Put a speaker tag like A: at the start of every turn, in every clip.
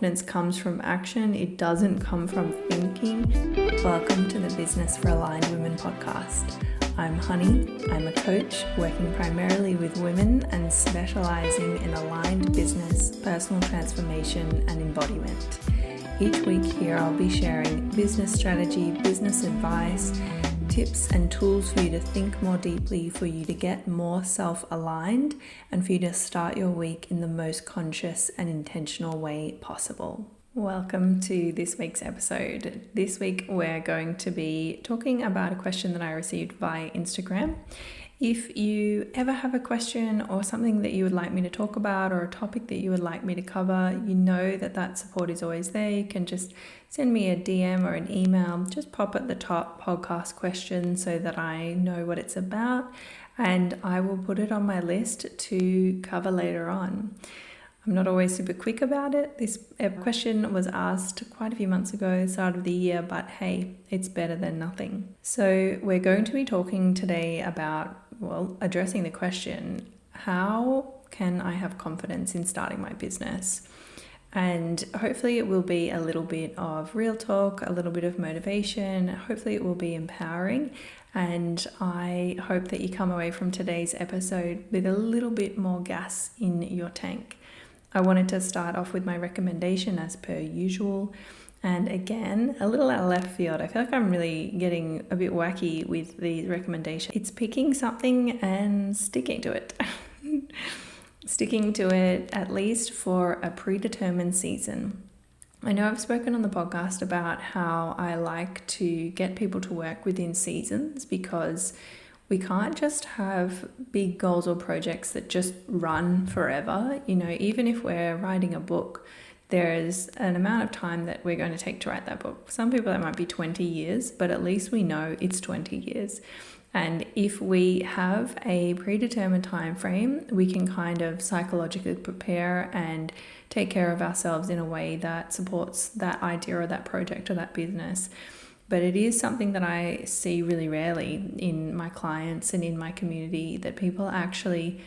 A: confidence comes from action. It doesn't come from thinking. Welcome to the Business for Aligned Women podcast. I'm Honey. I'm a coach working primarily with women and specializing in aligned business, personal transformation, and embodiment. Each week here I'll be sharing business strategy, business advice, tips and tools for you to think more deeply, for you to get more self-aligned, and for you to start your week in the most conscious and intentional way possible. Welcome to this week's episode. This week we're going to be talking about a question that I received via Instagram. If you ever have a question or something that you would like me to talk about, or a topic that you would like me to cover, you know that support is always there. You can just send me a DM or an email. Just pop at the top podcast question so that I know what it's about, and I will put it on my list to cover later on. I'm not always super quick about it. This question was asked quite a few months ago, start of the year, but hey, it's better than nothing. So we're going to be talking today about, addressing the question, how can I have confidence in starting my business? And hopefully it will be a little bit of real talk, a little bit of motivation. Hopefully it will be empowering. And I hope that you come away from today's episode with a little bit more gas in your tank. I wanted to start off with my recommendation as per usual. And again, a little out of left field. I feel like I'm really getting a bit wacky with these recommendations. It's picking something and sticking to it. Sticking to it at least for a predetermined season. I know I've spoken on the podcast about how I like to get people to work within seasons, because we can't just have big goals or projects that just run forever. You know, even if we're writing a book, there's an amount of time that we're going to take to write that book. Some people that might be 20 years, but at least we know it's 20 years. And if we have a predetermined time frame, we can kind of psychologically prepare and take care of ourselves in a way that supports that idea or that project or that business. But it is something that I see really rarely in my clients and in my community, that people actually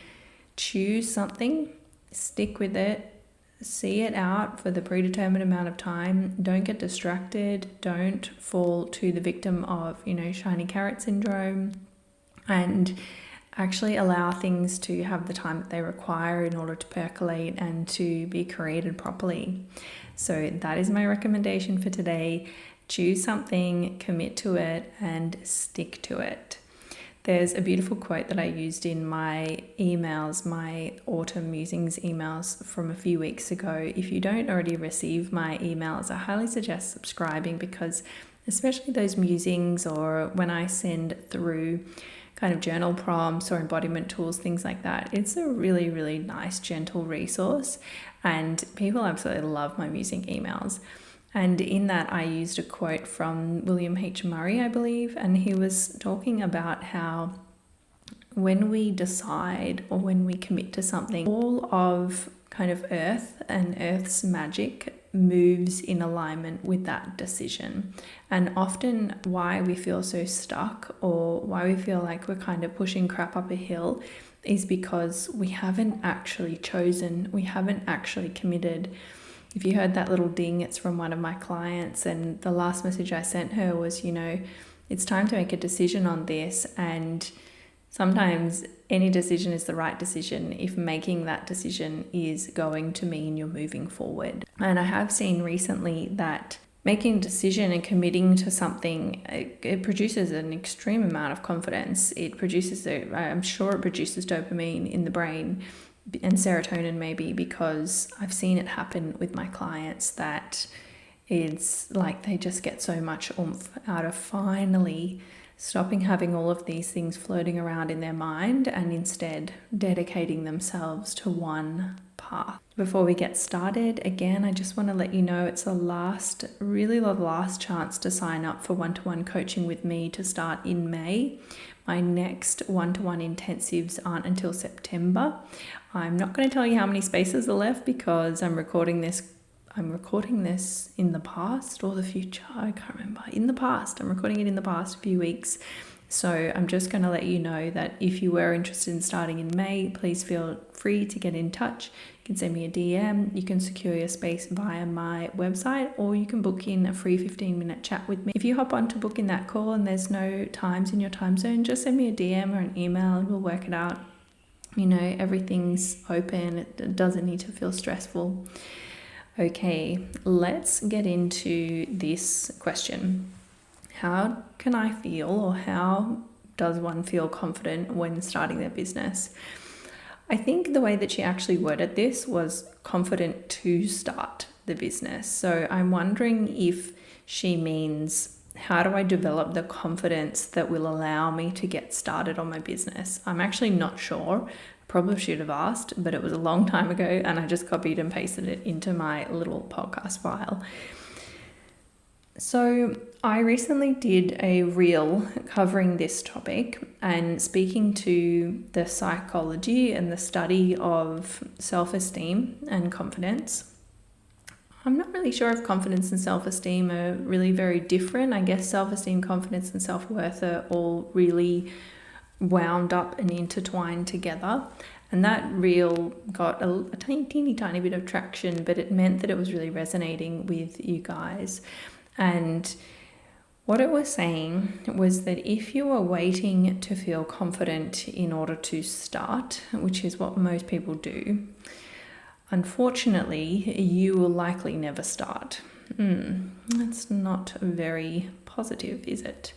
A: choose something, stick with it, see it out for the predetermined amount of time. Don't get distracted. Don't fall to the victim of, shiny carrot syndrome, and actually allow things to have the time that they require in order to percolate and to be created properly. So that is my recommendation for today. Choose something, commit to it, and stick to it. There's a beautiful quote that I used in my emails, my autumn musings emails from a few weeks ago. If you don't already receive my emails, I highly suggest subscribing, because especially those musings, or when I send through kind of journal prompts or embodiment tools, things like that, it's a really, really nice, gentle resource. And people absolutely love my musing emails. And in that, I used a quote from William H. Murray, I believe, and he was talking about how when we decide or when we commit to something, all of kind of Earth and Earth's magic moves in alignment with that decision. And often why we feel so stuck, or why we feel like we're kind of pushing crap up a hill, is because we haven't actually chosen, we haven't actually committed. If you heard that little ding, it's from one of my clients, and the last message I sent her was, it's time to make a decision on this. And sometimes any decision is the right decision if making that decision is going to mean you're moving forward. And I have seen recently that making a decision and committing to something, it produces an extreme amount of confidence. I'm sure it produces dopamine in the brain, and serotonin maybe, because I've seen it happen with my clients, that it's like they just get so much oomph out of finally stopping having all of these things floating around in their mind, and instead dedicating themselves to one path. Before we get started, again, I just want to let you know it's the last chance to sign up for one-to-one coaching with me to start in May. My next one-to-one intensives aren't until September. I'm not going to tell you how many spaces are left, because I'm recording this in the past or the future. I can't remember. In the past. I'm recording it in the past few weeks. So I'm just going to let you know that if you were interested in starting in May, please feel free to get in touch. You can send me a DM, you can secure your space via my website, or you can book in a free 15-minute chat with me. If you hop on to book in that call and there's no times in your time zone, just send me a DM or an email and we'll work it out. Everything's open. It doesn't need to feel stressful. Okay, let's get into this question. How can I feel, or how does one feel confident when starting their business? I think the way that she actually worded this was confident to start the business. So I'm wondering if she means, how do I develop the confidence that will allow me to get started on my business? I'm actually not sure. Probably should have asked, but it was a long time ago and I just copied and pasted it into my little podcast file. So I recently did a reel covering this topic and speaking to the psychology and the study of self-esteem and confidence. I'm not really sure if confidence and self-esteem are really very different. I guess self-esteem, confidence, and self-worth are all really wound up and intertwined together. And that reel got a teeny tiny bit of traction, but it meant that it was really resonating with you guys. And what it was saying was that if you are waiting to feel confident in order to start, which is what most people do, unfortunately, you will likely never start. That's not very positive, is it?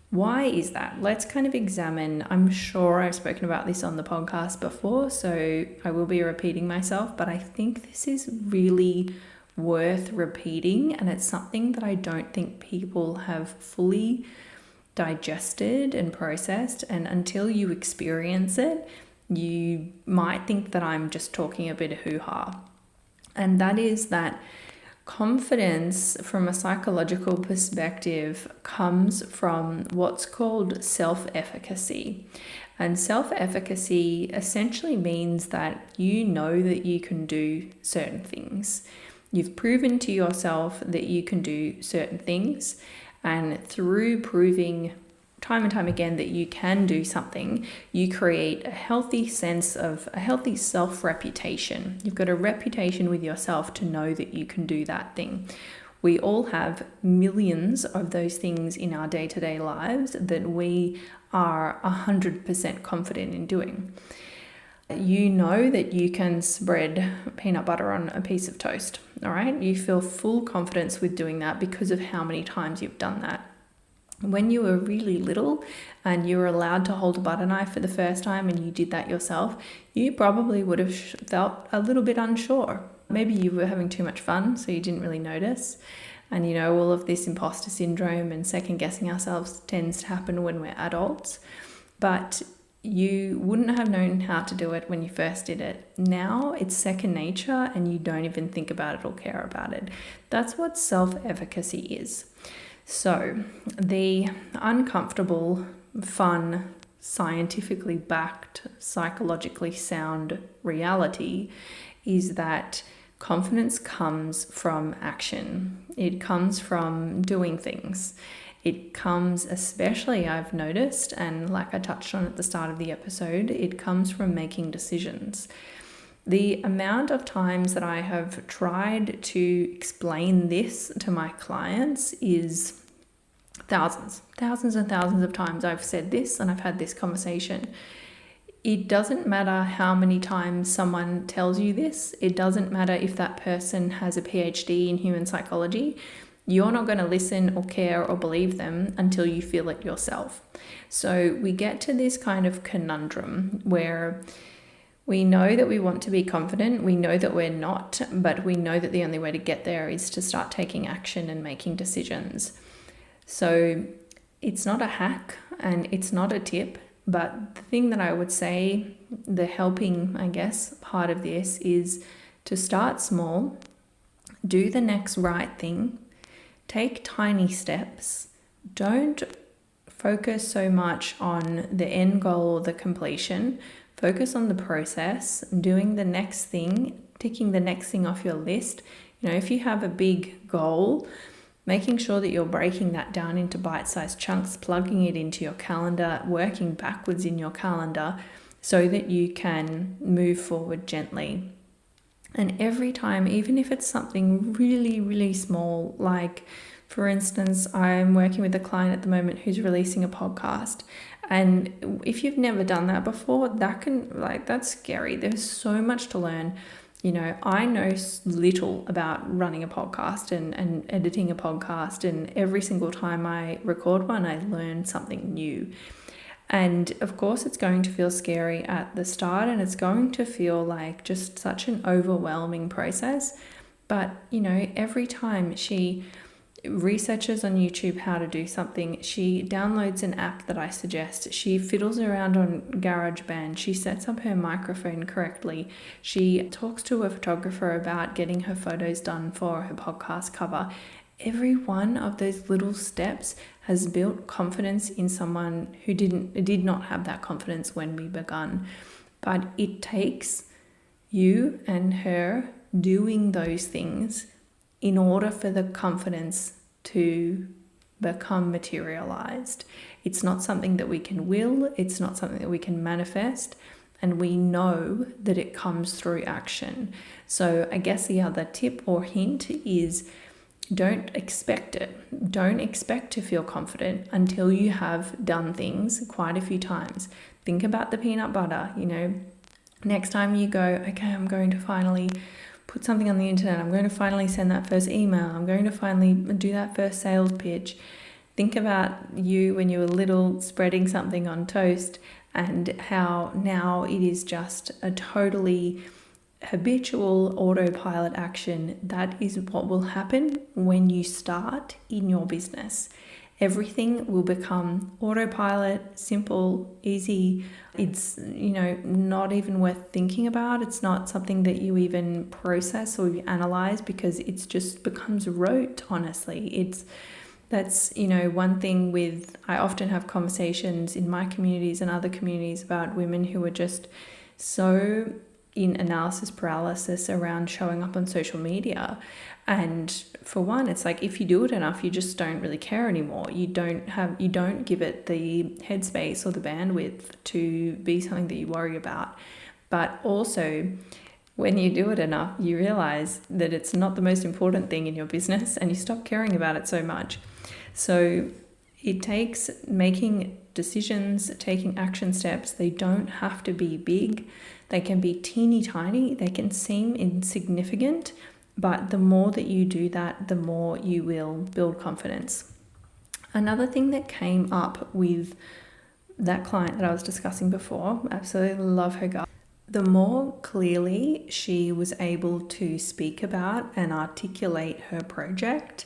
A: Why is that? Let's kind of examine. I'm sure I've spoken about this on the podcast before, so I will be repeating myself, but I think this is really worth repeating, and it's something that I don't think people have fully digested and processed, and until you experience it, you might think that I'm just talking a bit of hoo-ha. And that is that confidence from a psychological perspective comes from what's called self-efficacy. And self-efficacy essentially means that you know that you can do certain things. You've proven to yourself that you can do certain things, and through proving time and time again that you can do something, you create a healthy sense of a healthy self-reputation. You've got a reputation with yourself to know that you can do that thing. We all have millions of those things in our day-to-day lives that we are 100% confident in doing. You know that you can spread peanut butter on a piece of toast, all right? You feel full confidence with doing that because of how many times you've done that. When you were really little and you were allowed to hold a butter knife for the first time and you did that yourself, you probably would have felt a little bit unsure. Maybe you were having too much fun, so you didn't really notice. And all of this imposter syndrome and second guessing ourselves tends to happen when we're adults. But you wouldn't have known how to do it when you first did it. Now it's second nature and you don't even think about it or care about it. That's what self-efficacy is. So the uncomfortable, fun, scientifically backed, psychologically sound reality is that confidence comes from action. It comes from doing things. It comes, especially I've noticed, and like I touched on at the start of the episode, it comes from making decisions. The amount of times that I have tried to explain this to my clients is thousands and thousands of times I've said this and I've had this conversation. It doesn't matter how many times someone tells you this. It doesn't matter if that person has a PhD in human psychology. You're not going to listen or care or believe them until you feel it yourself. So we get to this kind of conundrum where we know that we want to be confident, we know that we're not, but we know that the only way to get there is to start taking action and making decisions. So it's not a hack and it's not a tip, but the thing that I would say, the helping, part of this is to start small, do the next right thing, take tiny steps. Don't focus so much on the end goal or the completion. Focus on the process, doing the next thing, ticking the next thing off your list. If you have a big goal, making sure that you're breaking that down into bite-sized chunks, plugging it into your calendar, working backwards in your calendar so that you can move forward gently. And every time, even if it's something really, really small, like for instance, I'm working with a client at the moment who's releasing a podcast. And if you've never done that before, that's scary. There's so much to learn. I know little about running a podcast and editing a podcast. And every single time I record one, I learn something new. And of course, it's going to feel scary at the start, and it's going to feel like just such an overwhelming process. But, every time she researches on YouTube how to do something, she downloads an app that I suggest, she fiddles around on GarageBand, she sets up her microphone correctly, she talks to a photographer about getting her photos done for her podcast cover. Every one of those little steps has built confidence in someone who did not have that confidence when we began. But it takes you and her doing those things in order for the confidence to become materialized. It's not something that we can will, it's not something that we can manifest, and we know that it comes through action. So I guess the other tip or hint is don't expect it. Don't expect to feel confident until you have done things quite a few times. Think about the peanut butter, next time you go, okay, I'm going to finally put something on the internet, I'm going to finally send that first email, I'm going to finally do that first sales pitch. Think about you when you were little spreading something on toast and how now it is just a totally habitual autopilot action. That is what will happen when you start in your business. Everything will become autopilot, simple, easy. It's, not even worth thinking about. It's not something that you even process or you analyze because it's just becomes rote, honestly. That's one thing I often have conversations in my communities and other communities about women who are just so in analysis paralysis around showing up on social media. And for one, it's like if you do it enough, you just don't really care anymore. You don't give it the headspace or the bandwidth to be something that you worry about. But also, when you do it enough, you realize that it's not the most important thing in your business and you stop caring about it so much. So it takes making decisions, taking action steps. They don't have to be big. They can be teeny tiny. They can seem insignificant, but the more that you do that, the more you will build confidence. Another thing that came up with that client that I was discussing before, absolutely love her guts. The more clearly she was able to speak about and articulate her project,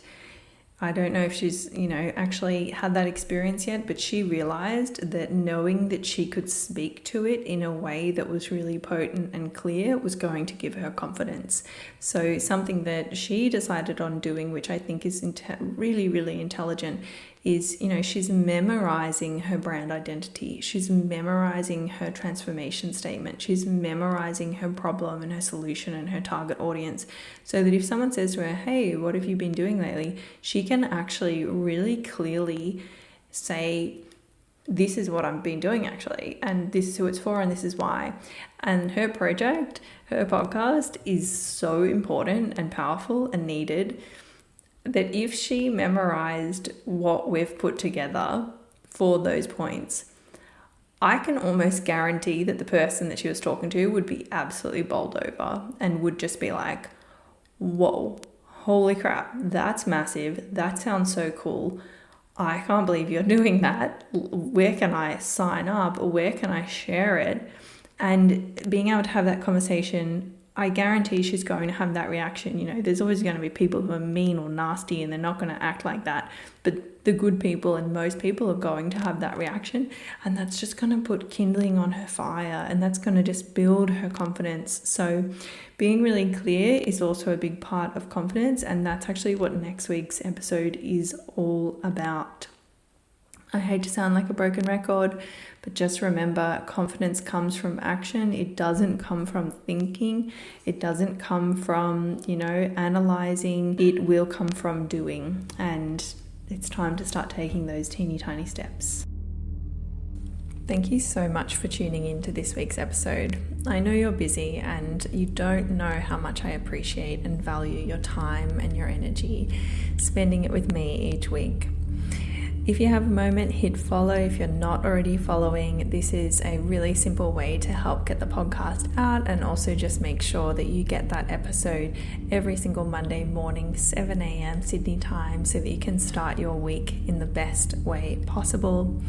A: I don't know if she's, actually had that experience yet, but she realized that knowing that she could speak to it in a way that was really potent and clear was going to give her confidence. So something that she decided on doing, which I think is really, really intelligent, is, she's memorizing her brand identity. She's memorizing her transformation statement. She's memorizing her problem and her solution and her target audience, so that if someone says to her, hey, what have you been doing lately? She can actually really clearly say, this is what I've been doing actually, and this is who it's for, and this is why. And her project, her podcast is so important and powerful and needed that if she memorized what we've put together for those points, I can almost guarantee that the person that she was talking to would be absolutely bowled over and would just be like, whoa, holy crap, that's massive. That sounds so cool. I can't believe you're doing that. Where can I sign up? Where can I share it? And being able to have that conversation, I guarantee she's going to have that reaction. There's always going to be people who are mean or nasty and they're not going to act like that. But the good people and most people are going to have that reaction. And that's just going to put kindling on her fire, and that's going to just build her confidence. So being really clear is also a big part of confidence. And that's actually what next week's episode is all about. I hate to sound like a broken record, but just remember, confidence comes from action. It doesn't come from thinking. It doesn't come from, analyzing. It will come from doing. And it's time to start taking those teeny tiny steps. Thank you so much for tuning in to this week's episode. I know you're busy and you don't know how much I appreciate and value your time and your energy spending it with me each week. If you have a moment, hit follow if you're not already following. This is a really simple way to help get the podcast out and also just make sure that you get that episode every single Monday morning, 7 a.m. Sydney time, so that you can start your week in the best way possible.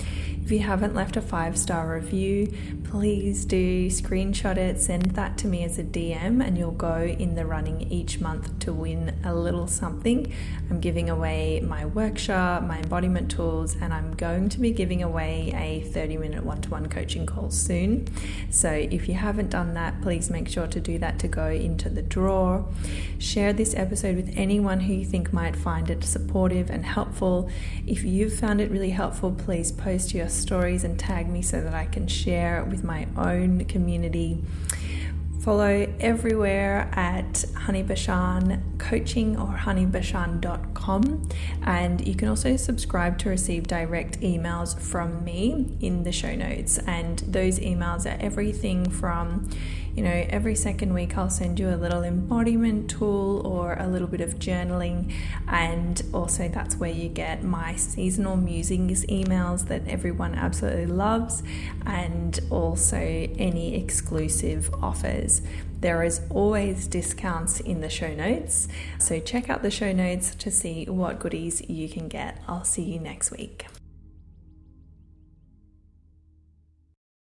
A: If you haven't left a 5-star review, please do screenshot it, send that to me as a DM, and you'll go in the running each month to win a little something. I'm giving away my workshop, my embodiment tools, and I'm going to be giving away a 30-minute one-to-one coaching call soon. So if you haven't done that, please make sure to do that to go into the draw. Share this episode with anyone who you think might find it supportive and helpful. If you've found it really helpful, please post your stories and tag me so that I can share with my own community. Follow everywhere at Honey Bashan Coaching or honeybashan.com, and you can also subscribe to receive direct emails from me in the show notes. And those emails are everything from, every second week I'll send you a little embodiment tool or a little bit of journaling, and also that's where you get my seasonal musings emails that everyone absolutely loves, and also any exclusive offers. There is always discounts in the show notes, so check out the show notes to see what goodies you can get. I'll see you next week.